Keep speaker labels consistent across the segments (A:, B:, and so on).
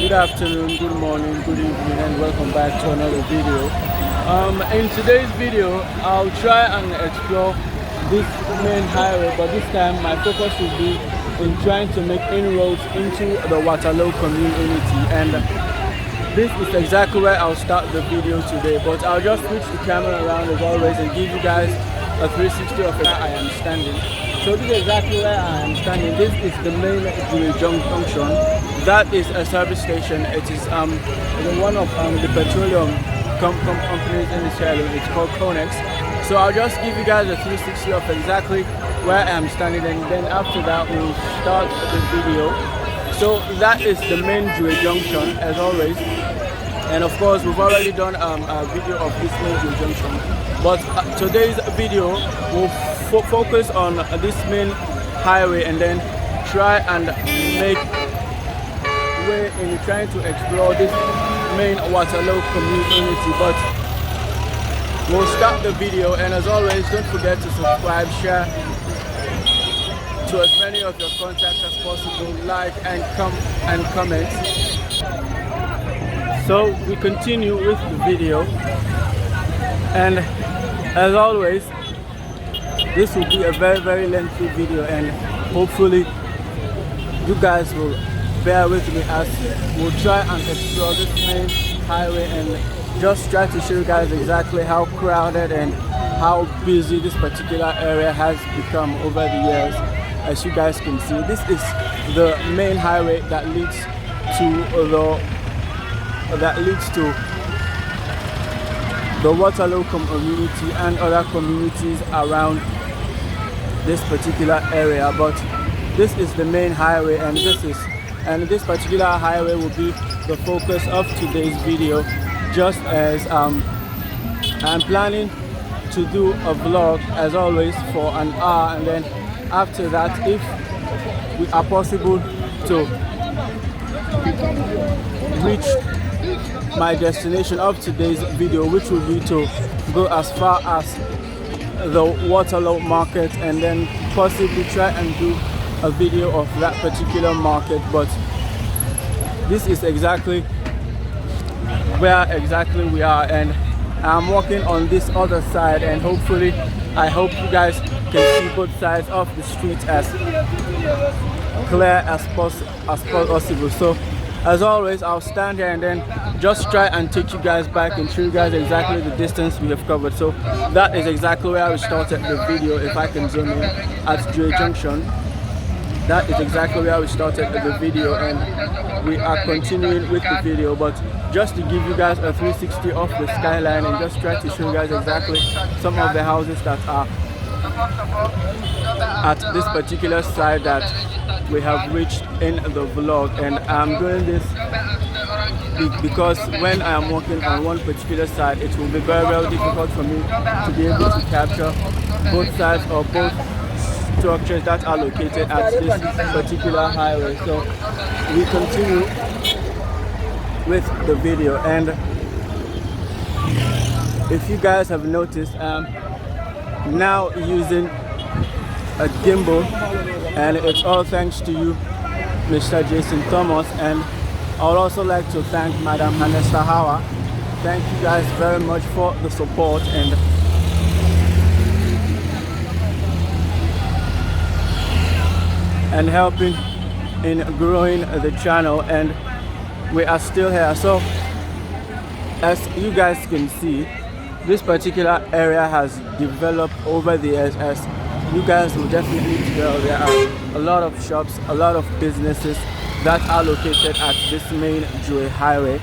A: Good afternoon, good morning, good evening, and welcome back to another video. In today's video, I'll try and explore this main highway, but this time my focus will be in trying to make inroads into the Waterloo community, and this is exactly where I'll start the video today. But I'll just switch the camera around as always and give you guys a 360 of where I am standing. So this is exactly where I am standing. This is the main junction. That is a service station. It is one of the petroleum companies in this area. It's called Conex. So I'll just give you guys a 360 of exactly where I am standing, and then after that we'll start the video. So that is the main junction as always, and of course we've already done a video of this main junction, but today's video will focus on this main highway and then try and make way in trying to explore this main Waterloo community. But we'll start the video, and as always, don't forget to subscribe, share to as many of your contacts as possible, like and comment. So we continue with the video, and as always, this will be a very lengthy video, and hopefully you guys will bear with me as we'll try and explore this main highway and just try to show you guys exactly how crowded and how busy this particular area has become over the years. As you guys can see, this is the main highway that leads to the Waterloo community and other communities around this particular area. But this is the main highway, and this particular highway will be the focus of today's video, just as I'm planning to do a vlog as always for an hour, and then after that, if we are possible to reach my destination of today's video, which will be to go as far as the Waterloo market and then possibly try and do a video of that particular market. But this is exactly where we are, and I'm walking on this other side, and hopefully I hope you guys can see both sides of the street as clear as possible. So as always, I'll stand here and then just try and take you guys back and show you guys exactly the distance we have covered. So that is exactly where we started the video. If I can zoom in at J Junction, that is exactly where we started the video, and we are continuing with the video. But just to give you guys a 360 of the skyline and just try to show you guys exactly some of the houses that are at this particular side that we have reached in the vlog. And I'm doing this because when I am walking on one particular side, it will be very difficult for me to be able to capture both sides or both structures that are located at this particular highway. So we continue with the video, and if you guys have noticed, now using a gimbal, and it's all thanks to you, Mr. Jason Thomas, and I would also like to thank Madam Hanessa Hawa. Thank you guys very much for the support and helping in growing the channel, and we are still here. So as you guys can see, this particular area has developed over the years. As you guys will definitely tell, there are a lot of shops, a lot of businesses that are located at this main Joy highway,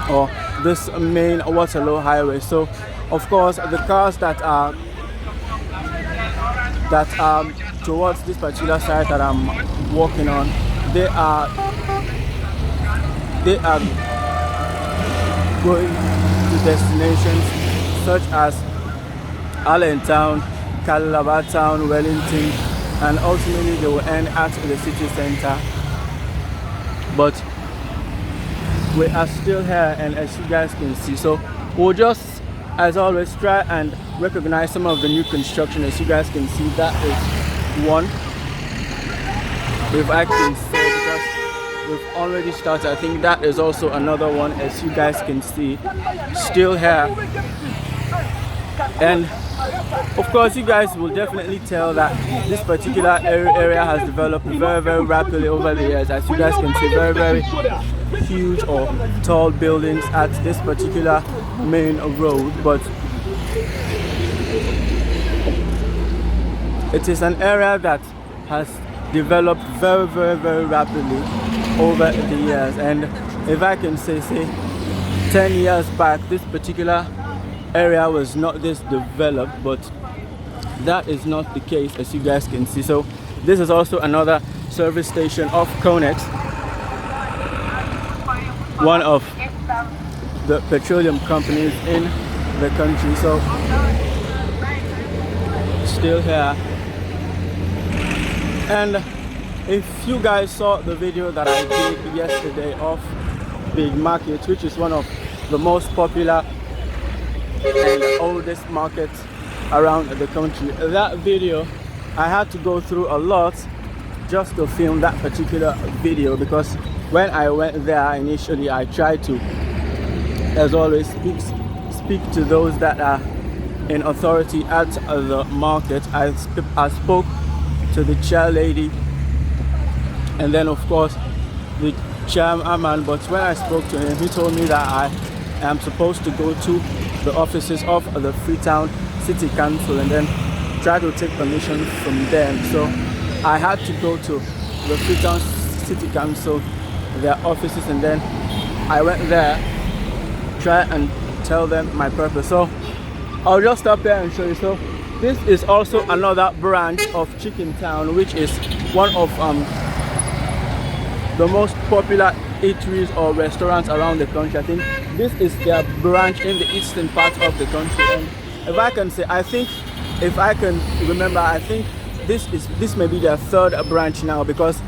A: or this main Waterloo highway. So of course the cars that are towards this particular side that I'm walking on, they are going to destinations such as Allentown, Calabar Town, Wellington, and ultimately they will end at the city center. But we are still here, and as you guys can see, so we'll just as always try and recognize some of the new construction. As you guys can see, that is one, if I can say, because we've already started. I think that is also another one, as you guys can see, still here. And of course, you guys will definitely tell that this particular area has developed very, very rapidly over the years. As you guys can see, very, very huge or tall buildings at this particular main road. But it is an area that has developed very, very, very rapidly over the years. And if I can say 10 years back, this particular area was not this developed, but that is not the case, as you guys can see. So this is also another service station of Conex, one of the petroleum companies in the country. So still here. And if you guys saw the video that I did yesterday of Big Market, which is one of the most popular and oldest markets around the country, that video I had to go through a lot just to film that particular video, because when I went there initially, I tried to, as always, speak to those that are in authority at the market. I spoke to the chair lady, and then of course the chairman. But when I spoke to him, he told me that I am supposed to go to the offices of the Freetown City Council and then try to take permission from them. So I had to go to the Freetown City Council, their offices, and then I went there, try and tell them my purpose. So I'll just stop here and show you. So this is also another branch of Chicken Town, which is one of the most popular eateries or restaurants around the country. I think this is their branch in the eastern part of the country. And if I can say, I think, if I can remember, I think this may be their third branch now, because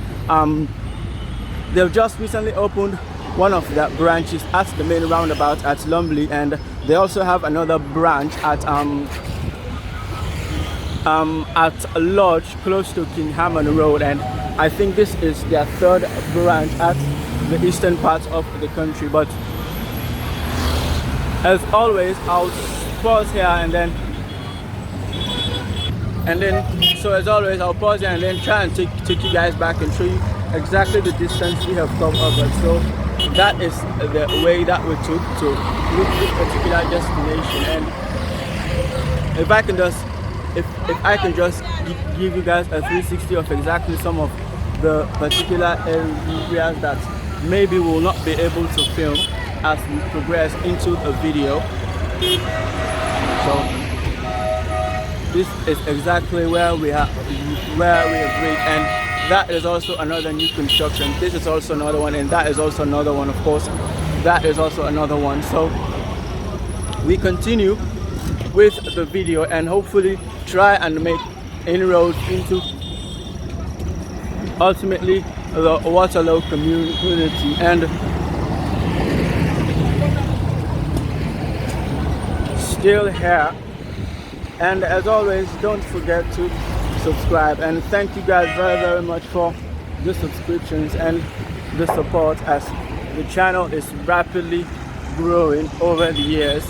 A: they've just recently opened one of their branches at the main roundabout at Lumley, and they also have another branch at a lodge close to King Hammond Road, and I think this is their third branch at the eastern part of the country. But as always, I'll pause here and then so as always, I'll pause here and then try and take you guys back and show you exactly the distance we have come over. So that is the way that we took to reach this particular destination. And if I can just give you guys a 360 of exactly some of the particular areas that maybe we'll not be able to film as we progress into a video. So this is exactly where we have reached, and that is also another new construction. This is also another one, and that is also another one. Of course, that is also another one. So we continue with the video and hopefully try and make inroads into ultimately the Waterloo community. And still here, and as always, don't forget to subscribe, and thank you guys very, very much for the subscriptions and the support, as the channel is rapidly growing over the years.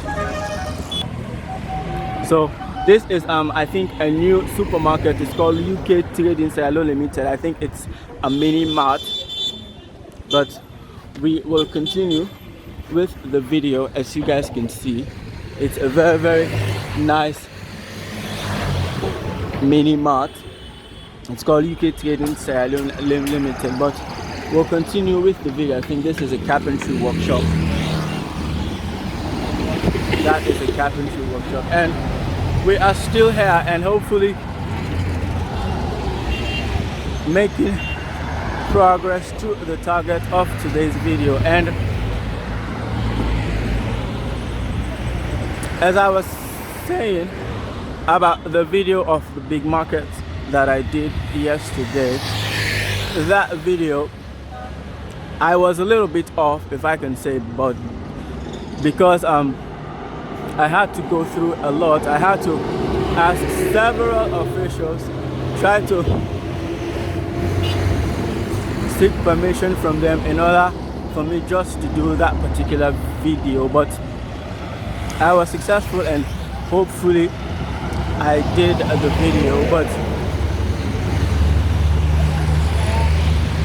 A: So this is I think a new supermarket. It's called UK Trading Silo Limited. I think it's a mini mart, but we will continue with the video. As you guys can see, it's a very, very nice mini mart. It's called UK Trading Silo Limited, but we'll continue with the video. I think this is a carpentry workshop. That is a carpentry workshop, and we are still here and hopefully making progress to the target of today's video. And as I was saying about the video of the big market that I did yesterday, that video I was a little bit off, if I can say, but because I had to go through a lot. I had to ask several officials, try to seek permission from them in order for me just to do that particular video, but I was successful and hopefully I did the video. But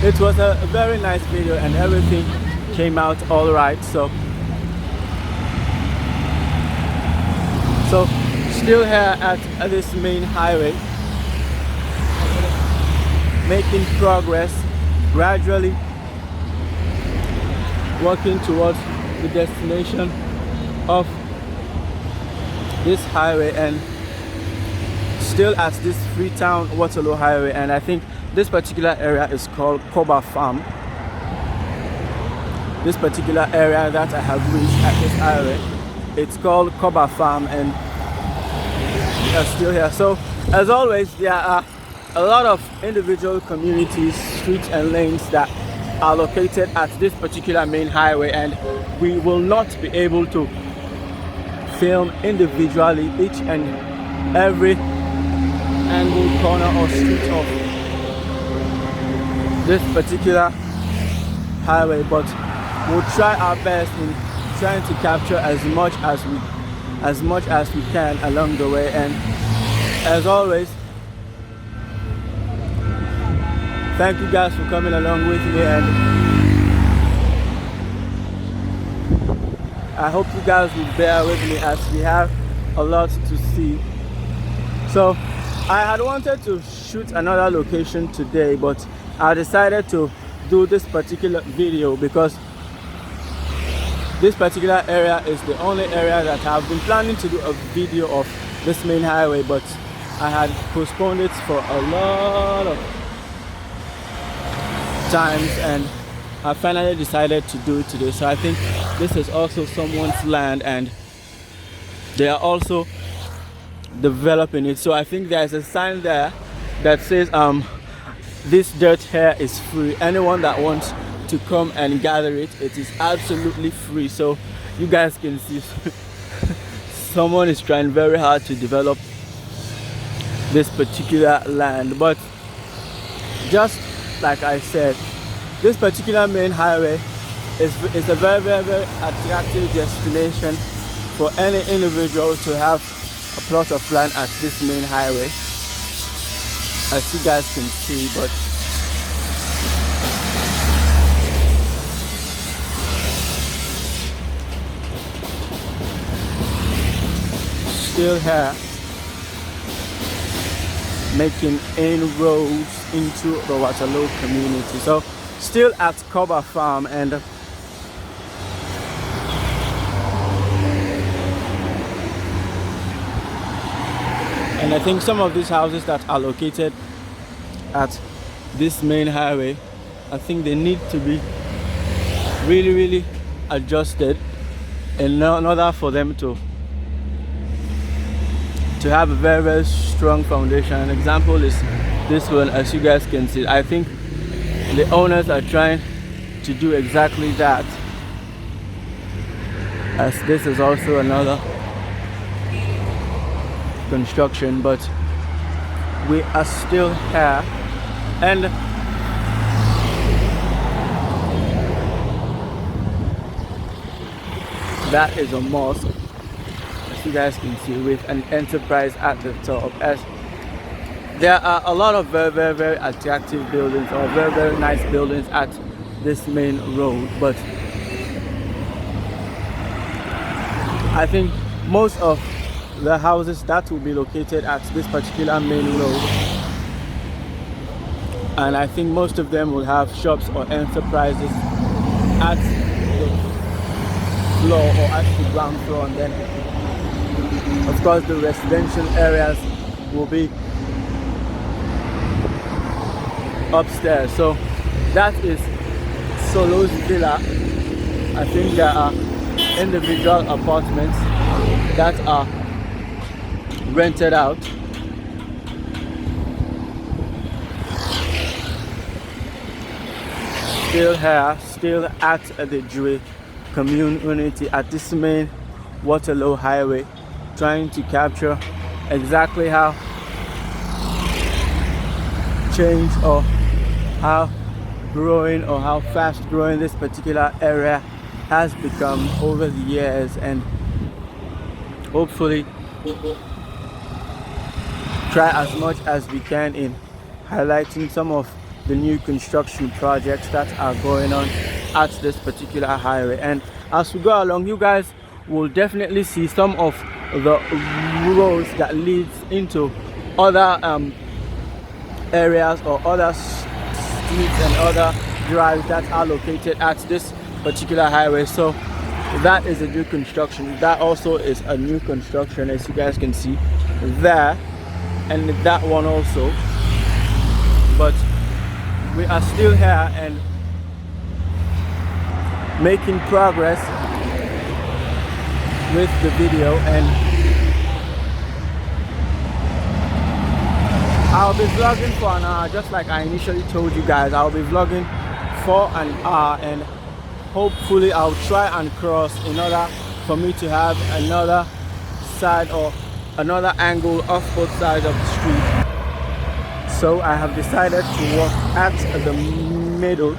A: it was a very nice video and everything came out all right. So still here at this main highway, making progress, gradually walking towards the destination of this highway, and still at this Freetown Waterloo highway. And I think this particular area is called Coba Farm. This particular area that I have reached at this highway, it's called Coba Farm, and we are still here. So as always, there are a lot of individual communities, streets and lanes that are located at this particular main highway, and we will not be able to film individually each and every angle, corner or street of this particular highway, but we'll try our best in trying to capture as much as we can along the way. And as always, thank you guys for coming along with me, and I hope you guys will bear with me as we have a lot to see. So I had wanted to shoot another location today, but I decided to do this particular video because this particular area is the only area that I've been planning to do a video of this main highway, but I had postponed it for a lot of times and I finally decided to do it today. So I think this is also someone's land and they are also developing it. So I think there's a sign there that says this dirt here is free. Anyone that wants to come and gather it, it is absolutely free. So you guys can see someone is trying very hard to develop this particular land. But just like I said, this particular main highway is a very, very, very attractive destination for any individual to have a plot of land at this main highway, as you guys can see. But still here making inroads into the Waterloo community. So still at Coba Farm, and I think some of these houses that are located at this main highway, I think they need to be really, really adjusted in order for them to have a very, very strong foundation. An example is this one, as you guys can see. I think the owners are trying to do exactly that, as this is also another construction, but we are still here. And that is a mosque, as you guys can see, with an enterprise at the top. As there are a lot of very, very, very attractive buildings, or very, very nice buildings at this main road, but I think most of the houses that will be located at this particular main road, and I think most of them will have shops or enterprises at the floor or at the ground floor, and then of course the residential areas will be upstairs. So that is Solo's Villa. I think there are individual apartments that are rented out. Still here, still at the Jewish community at this main Waterloo highway, trying to capture exactly how change or how growing or how fast growing this particular area has become over the years, and hopefully try as much as we can in highlighting some of the new construction projects that are going on at this particular highway. And as we go along, you guys will definitely see some of the roads that leads into other areas or other streets and other drives that are located at this particular highway. So that is a new construction. That also is a new construction, as you guys can see there, and that one also. But we are still here and making progress with the video, and I'll be vlogging for an hour, just like I initially told you guys. I'll be vlogging for an hour, and hopefully I'll try and cross in order for me to have another side or another angle of both sides of the street. So I have decided to walk at the middle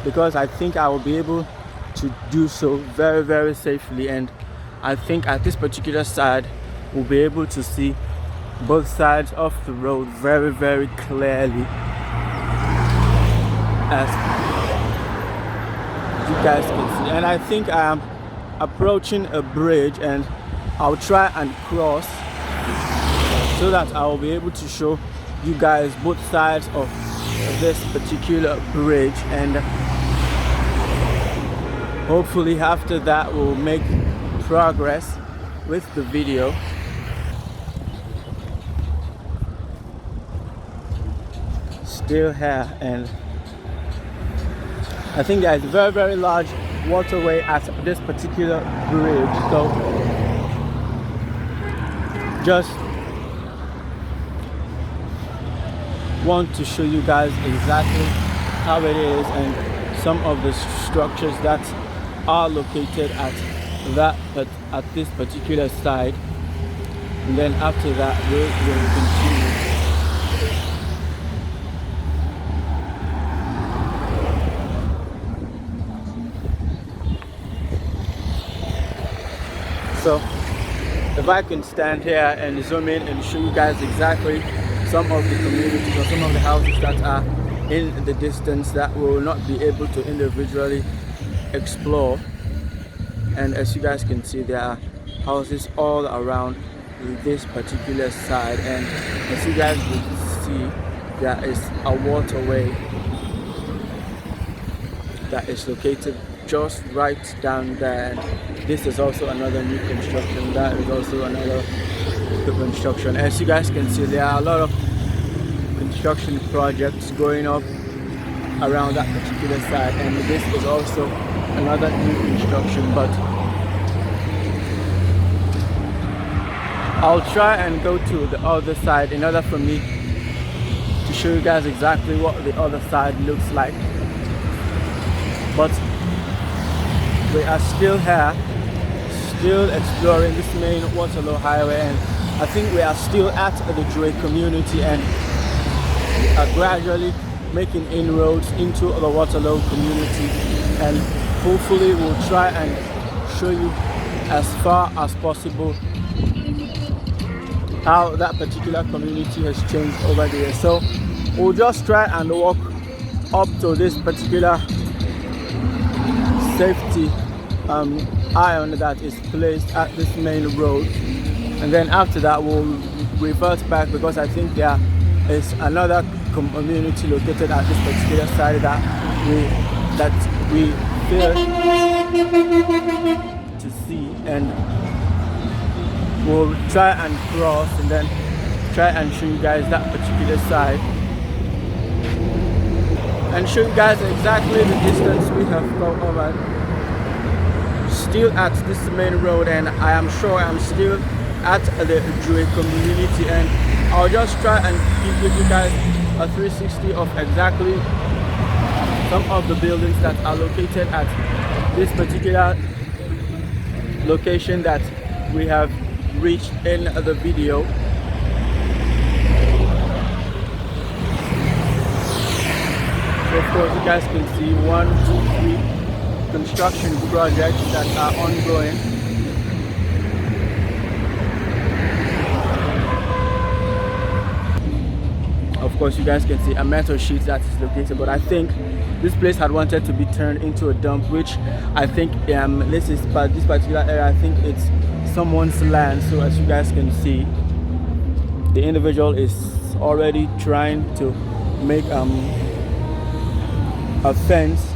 A: because I think I will be able to do so very, very safely, and I think at this particular side we'll be able to see both sides of the road very, very clearly, as you guys can see. And I think I am approaching a bridge, and I'll try and cross so that I will be able to show you guys both sides of this particular bridge, and hopefully after that we'll make progress with the video. Still here, and I think there is a very, very large waterway at this particular bridge, so just want to show you guys exactly how it is and some of the structures that are located at this particular side, and then after that we will continue. So if I can stand here and zoom in and show you guys exactly some of the communities or some of the houses that are in the distance that we will not be able to individually explore. And as you guys can see, there are houses all around this particular side, and as you guys will see, there is a waterway that is located just right down there. And this is also another new construction. That is also another new construction. As you guys can see, there are a lot of construction projects going up around that particular side, and this is also another new construction. But I'll try and go to the other side in order for me to show you guys exactly what the other side looks like. But we are still here, still exploring this main Waterloo highway, and I think we are still at the Dre community, and we are gradually making inroads into the Waterloo community, and hopefully we'll try and show you as far as possible how that particular community has changed over the years. So we'll just try and walk up to this particular safety iron that is placed at this main road, and then after that we'll revert back, because I think there is another community located at this particular side that we fail to see, and we'll try and cross and then try and show you guys that particular side and show you guys exactly the distance we have come over. Still at this main road, and I am sure I'm still at the Dre community, and I'll just try and give you guys a 360 of exactly some of the buildings that are located at this particular location that we have reached in the video. So of course you guys can see 1, 2, 3 construction projects that are ongoing. Of course you guys can see a metal sheet that is located, but I think this place had wanted to be turned into a dump, which I think this particular area, I think it's someone's land. So as you guys can see, the individual is already trying to make a fence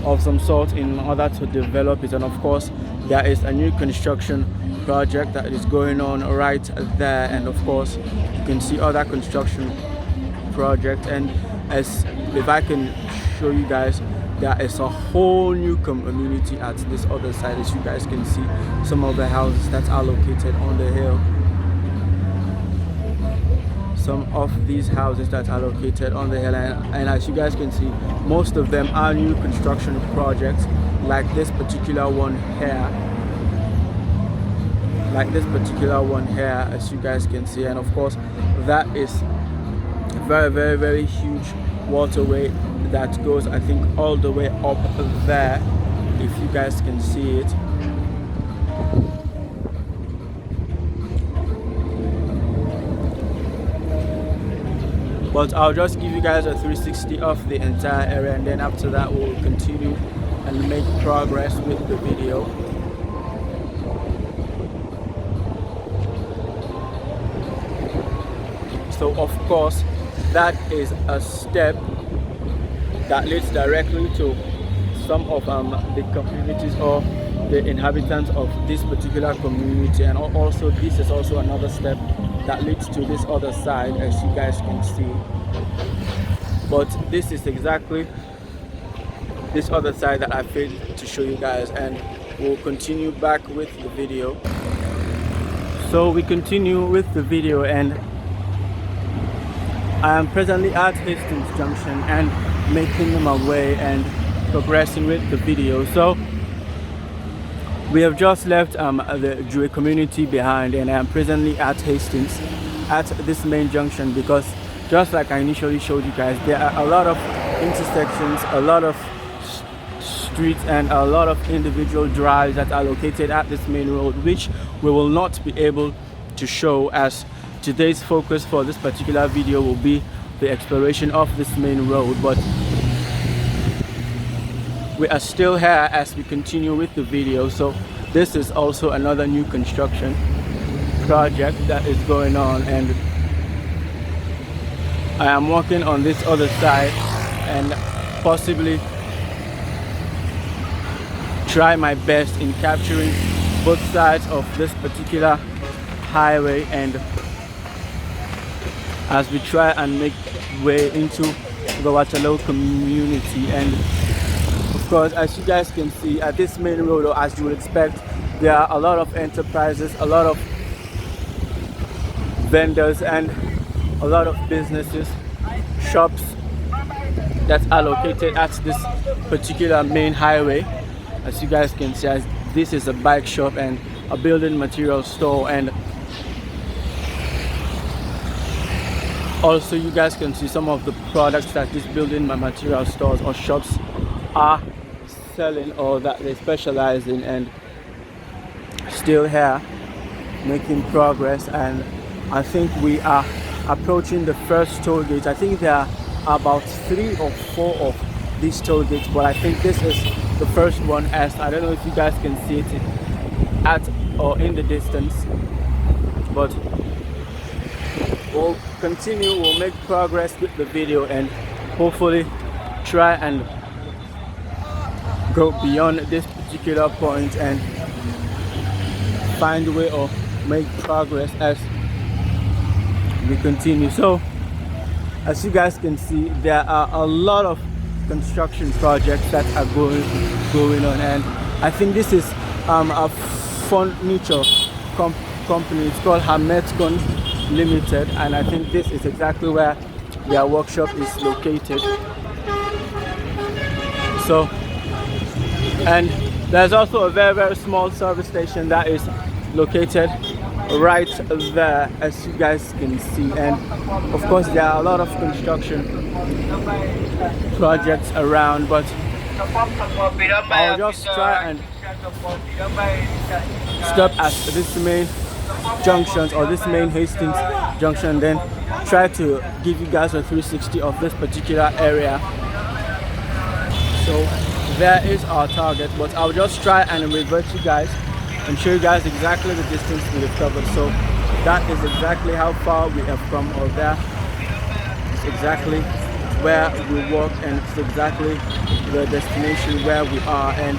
A: of some sort in order to develop it. And of course there is a new construction project that is going on right there, and of course you can see other construction project. And as if I can show you guys, there is a whole new community at this other side. As you guys can see, some of the houses that are located on the hill, some of these houses that are located on the hill, and as you guys can see, most of them are new construction projects, like this particular one here, as you guys can see. And of course that is very, very, very huge waterway that goes, I think, all the way up there, if you guys can see it. But I'll just give you guys a 360 of the entire area, and then after that we'll continue and make progress with the video. So of course that is a step that leads directly to some of the communities or the inhabitants of this particular community, and also this is also another step that leads to this other side, as you guys can see. But this is exactly this other side that I failed to show you guys, and we'll continue back with the video. So we continue with the video, and I am presently at Hastings Junction and making my way and progressing with the video. So we have just left the Jewish community behind, and I am presently at Hastings at this main junction, because just like I initially showed you guys, there are a lot of intersections, a lot of streets, and a lot of individual drives that are located at this main road, which we will not be able to show, as today's focus for this particular video will be the exploration of this main road. But we are still here as we continue with the video. So this is also another new construction project that is going on, and I am working on this other side and possibly try my best in capturing both sides of this particular highway, and as we try and make way into the Waterloo community. And of course, as you guys can see, at this main road, or as you would expect, there are a lot of enterprises, a lot of vendors, and a lot of businesses, shops that are located at this particular main highway. As you guys can see, this is a bike shop and a building material store, and also you guys can see some of the products that these building material stores or shops are selling, or that they specialize in. And still here making progress, and I think we are approaching the first toll gate. I think there are about 3 or 4 of these toll gates, but I think this is the first one, as I don't know if you guys can see it at or in the distance. But we'll continue, we'll make progress with the video, and hopefully try and go beyond this particular point and find a way or make progress as we continue. So as you guys can see, there are a lot of construction projects that are going on, and I think this is a furniture company. It's called Hametcon Limited, and I think this is exactly where their workshop is located. So, and there's also a very, very small service station that is located right there, as you guys can see. And of course there are a lot of construction projects around, but I'll just try and stop at this main junctions, or this main Hastings Junction, then try to give you guys a 360 of this particular area. So there is our target, but I'll just try and revert you guys and show you guys exactly the distance we have covered. So that is exactly how far we have come, or there is exactly where we walk, and it's exactly the destination where we are. And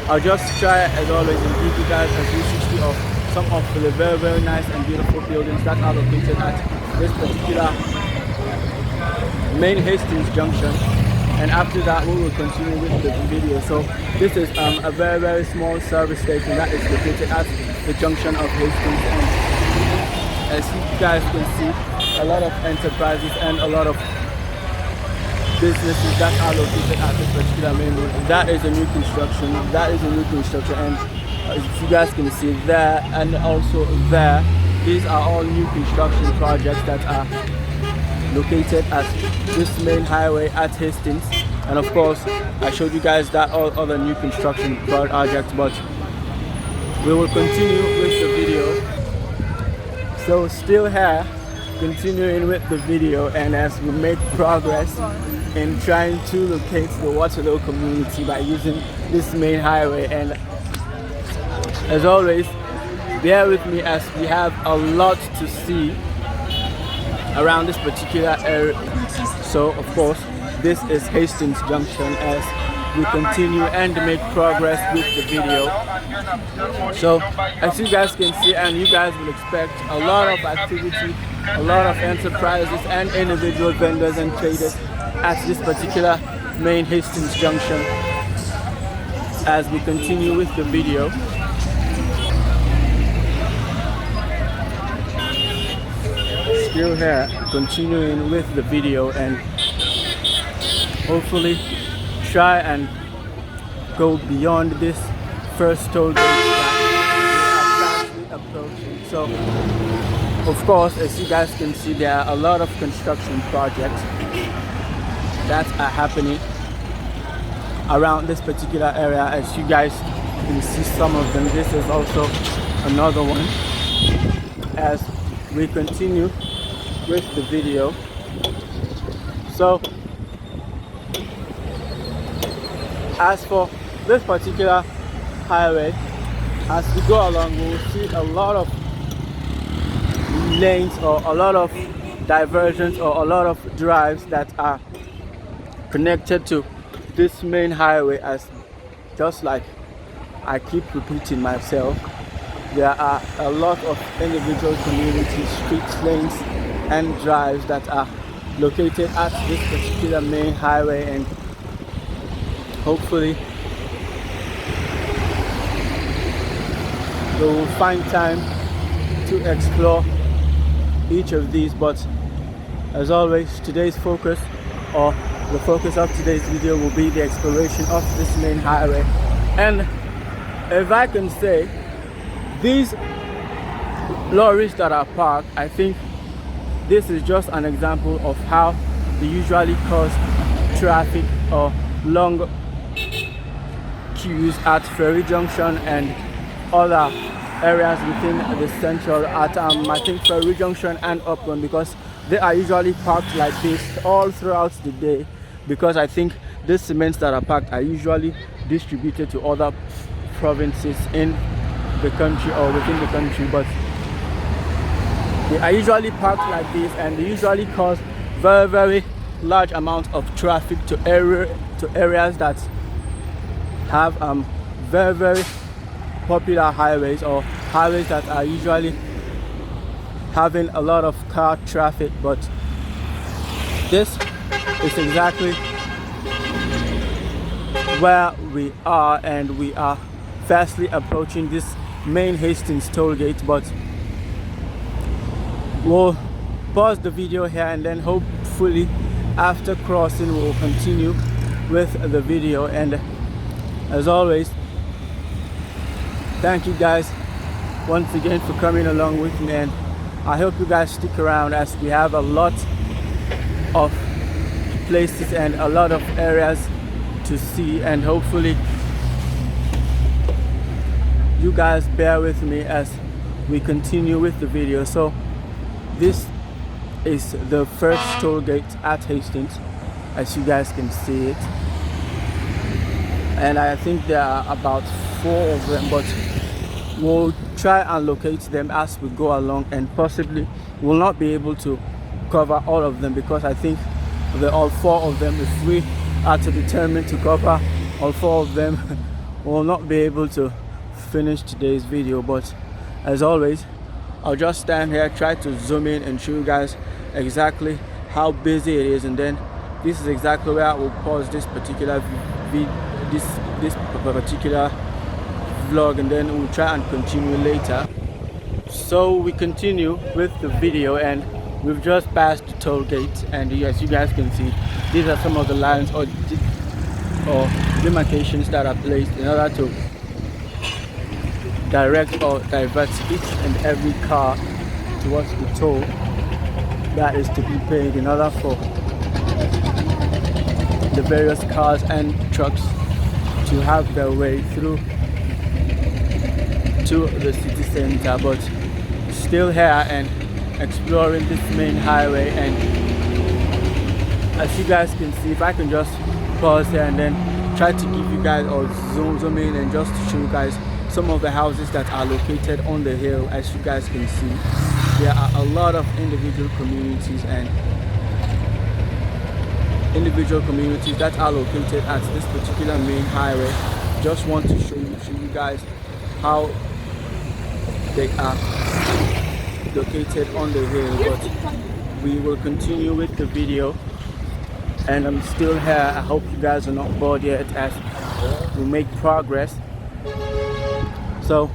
A: I'll just try as always and give you guys a 360 of some of the very nice and beautiful buildings that are located at this particular main Hastings Junction. And after that we will continue with the video. So this is a very small service station that is located at the junction of Hastings, and as you guys can see, a lot of enterprises and a lot of businesses that are located at this particular main road. That is a new construction, and as you guys can see there and also there, these are all new construction projects that are located at this main highway at Hastings. And of course I showed you guys that all other new construction projects, but we will continue with the video. So still here, continuing with the video, and as we make progress in trying to locate the Waterloo community by using this main highway. And as always, bear with me as we have a lot to see around this particular area. So of course this is Hastings Junction as we continue and make progress with the video. So as you guys can see, and you guys will expect, a lot of activity, a lot of enterprises and individual vendors and traders at this particular main Hastings Junction as we continue with the video. Still here, continuing with the video, and hopefully try and go beyond this first toll gate that we are currently approaching. So of course, as you guys can see, there are a lot of construction projects that are happening around this particular area. As you guys can see some of them, this is also another one as we continue with the video. So as for this particular highway, as we go along, we will see a lot of lanes, or a lot of diversions, or a lot of drives that are connected to this main highway. As just like I keep repeating myself, there are a lot of individual communities, street lanes and drives that are located at this particular main highway, and hopefully we will find time to explore each of these. But as always, today's focus, or the focus of today's video, will be the exploration of this main highway. And if I can say, these lorries that are parked, I think this is just an example of how they usually cause traffic or long queues at Ferry Junction and other areas within the central at I think Ferry Junction and Upland, because they are usually parked like this all throughout the day, because I think these cements that are parked are usually distributed to other provinces in the country or within the country, but they are usually parked like this, and they usually cause very large amount of traffic to areas that have very popular highways, or highways that are usually having a lot of car traffic. But this is exactly where we are, and we are fastly approaching this main Hastings toll gate. But we'll pause the video here, and then hopefully after crossing we'll continue with the video. And as always, thank you guys once again for coming along with me, and I hope you guys stick around as we have a lot of places and a lot of areas to see, and hopefully you guys bear with me as we continue with the video. So this is the first toll gate at Hastings, as you guys can see it, and I think there are about 4 of them, but we'll try and locate them as we go along, and possibly we'll not be able to cover all of them, because I think all 4 of them, if we are to determine to cover all 4 of them, we'll not be able to finish today's video. But as always, I'll just stand here, try to zoom in and show you guys exactly how busy it is, and then this is exactly where I will pause this particular this particular vlog, and then we'll try and continue later. So we continue with the video, and we've just passed the toll gate, and as you guys can see, these are some of the lines or demarcations that are placed in order to direct or divert each and every car towards the toll that is to be paid, in order for the various cars and trucks to have their way through to the city center. But still here and exploring this main highway, and as you guys can see, if I can just pause here and then try to give you guys, or zoom in and just to show you guys some of the houses that are located on the hill. As you guys can see, there are a lot of individual communities that are located at this particular main highway. Just want to show you guys how they are located on the hill. But we will continue with the video, and I'm still here. I hope you guys are not bored yet as we make progress. So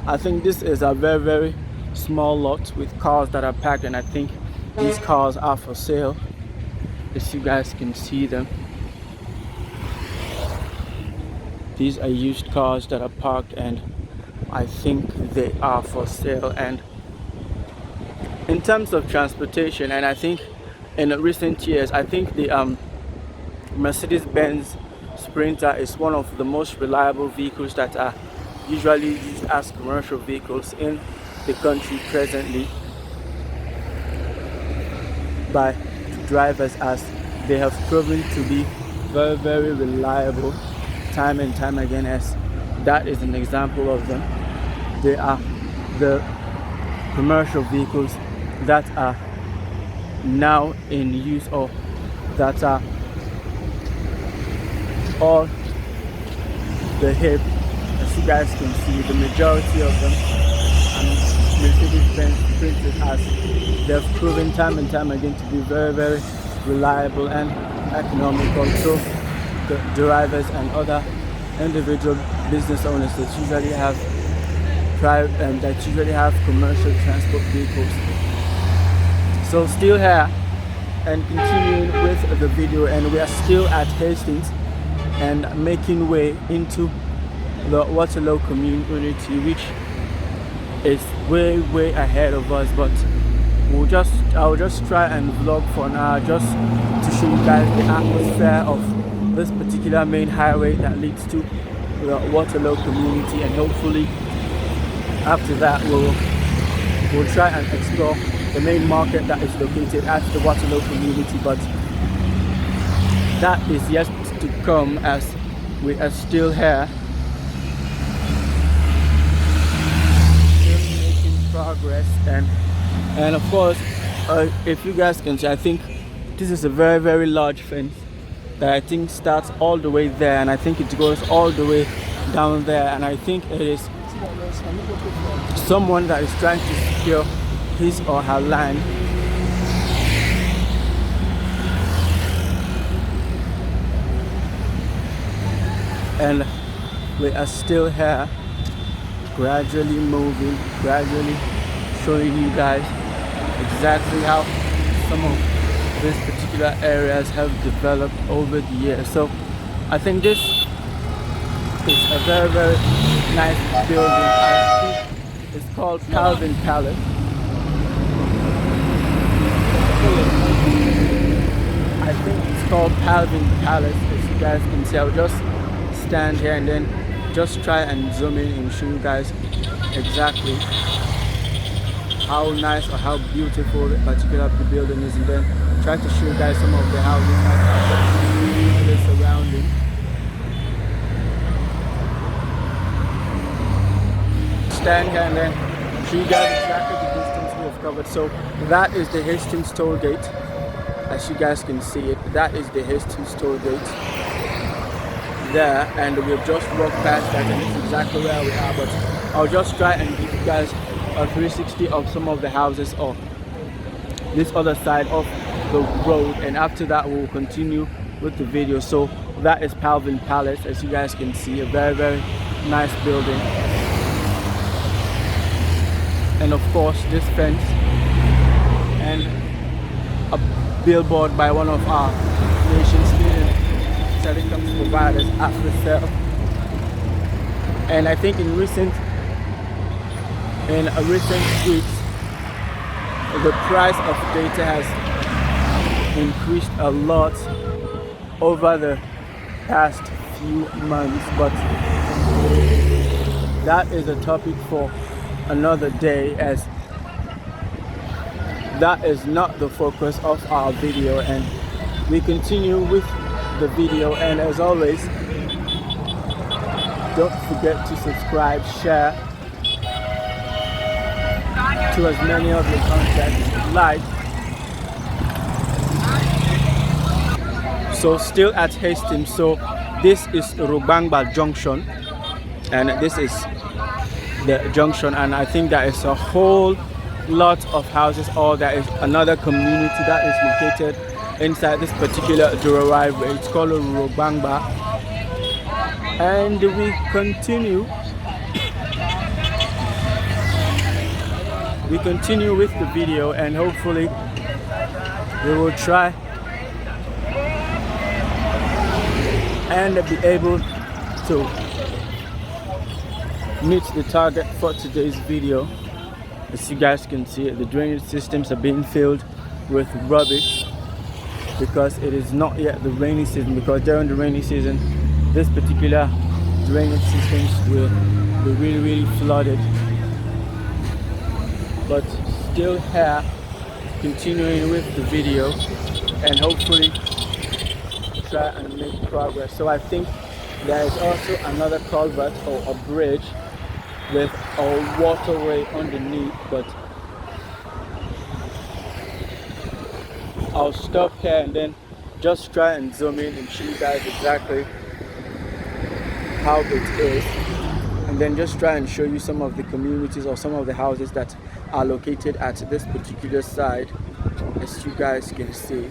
A: I think this is a very, very small lot with cars that are packed, and I think these cars are for sale, as you guys can see them. These are used cars that are parked, and I think they are for sale. And in terms of transportation, and I think in recent years, I think the Mercedes-Benz Sprinter is one of the most reliable vehicles that are usually used as commercial vehicles in the country presently by drivers, as they have proven to be very, very reliable time and time again, as that is an example of them. They are the commercial vehicles that are now in use, or that are all the hip. As you guys can see, the majority of them are Mercedes-Benz Sprinters, as they've proven time and time again to be very, very reliable and economical. So the drivers and other individual business owners that usually have commercial transport vehicles. So still here and continuing with the video, and we are still at Hastings and making way into the Waterloo community, which is way ahead of us. But I'll just try and vlog for now, just to show you guys the atmosphere of this particular main highway that leads to the Waterloo community, and hopefully after that we'll try and explore the main market that is located at the Waterloo community. But that is yet to come, as we are still here, still making progress. And of course, if you guys can see, I think this is a very, very large fence that I think starts all the way there, and I think it goes all the way down there, and I think it is someone that is trying to secure his or her land. And we are still here, gradually moving, gradually showing you guys exactly how some of these particular areas have developed over the years. So I think this is a very, very nice building. I think is called Calvin Palace. I think it's called Calvin Palace, as you guys can see. I'll just stand here and then just try and zoom in and show you guys exactly how nice or how beautiful the particular building is, and then try to show you guys some of the houses that are surrounding. Stand here and then show you guys exactly the distance we have covered. So that is the Hastings toll gate. As you guys can see it, that is the Hastings toll gate there, and we've just walked past that, and it's exactly where we are. But I'll just try and give you guys a 360 of some of the houses on this other side of the road, and after that we'll continue with the video. So that is Calvin Palace, as you guys can see, a very, very nice building. And of course this fence and a billboard by one of our nation's leading telecom providers, Freetown. And I think in recent weeks the price of data has increased a lot over the past few months, but that is a topic for another day, as that is not the focus of our video. And we continue with the video, and as always, don't forget to subscribe, share to as many of your contacts, like. So still at Hastings, so this is Robungba Junction, and this is the junction, and I think there is a whole lot of houses, or there is another community that is located inside this particular driveway. It's called Robungba, and we continue with the video, and hopefully we will try and be able to meet the target for today's video. As you guys can see, the drainage systems are being filled with rubbish because it is not yet the rainy season, because during the rainy season this particular drainage systems will be really, really flooded. But still here, continuing with the video, and hopefully try and make progress. So I think there is also another culvert or a bridge with a waterway underneath, but I'll stop here and then just try and zoom in and show you guys exactly how it is, and then just try and show you some of the communities or some of the houses that are located at this particular side, as you guys can see.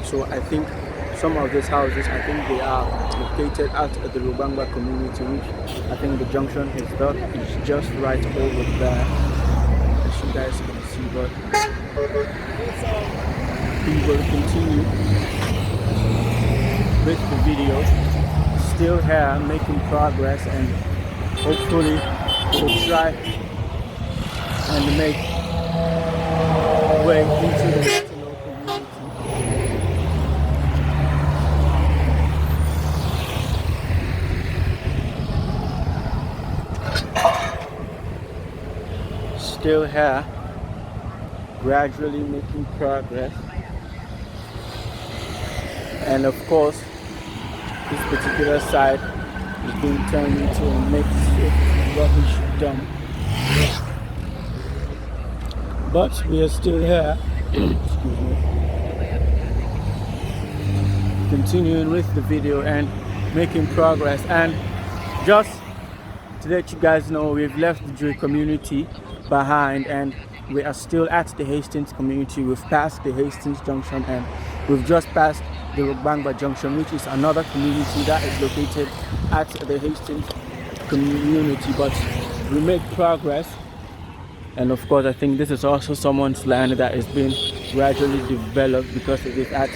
A: So I think some of these houses, I think they are located at the Robungba community, which I think the junction is just right over there, as you guys can see. But we will continue with the video. Still here, making progress, and hopefully we'll try and make way into the still here, gradually making progress. And of course this particular side is being turned into a makeshift rubbish dump, but we are still here. Excuse me. Continuing with the video and making progress, and just to let you guys know, we've left the Dre community behind and we are still at the Hastings community. We've passed the Hastings Junction and we've just passed the Robungba Junction, which is another community that is located at the Hastings community. But we made progress And of course, I think this is also someone's land that is being gradually developed because it is at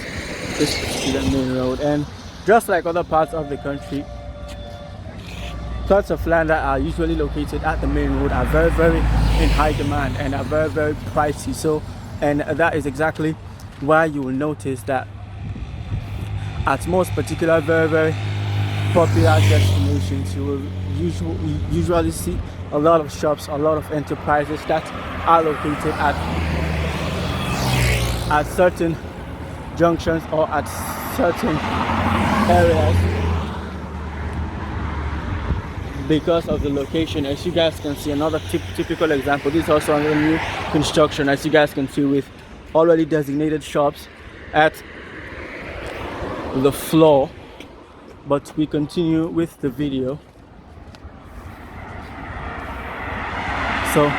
A: this particular main road. And just like other parts of the country, plots of land that are usually located at the main road are very, very in high demand and are very, very pricey. So, and that is exactly why you will notice that at most particular very, very popular destinations, you will usually see a lot of shops, a lot of enterprises that are located at certain junctions or at certain areas because of the location. As you guys can see, another typical example, this is also under new construction, as you guys can see, with already designated shops at the floor. But we continue with the video. So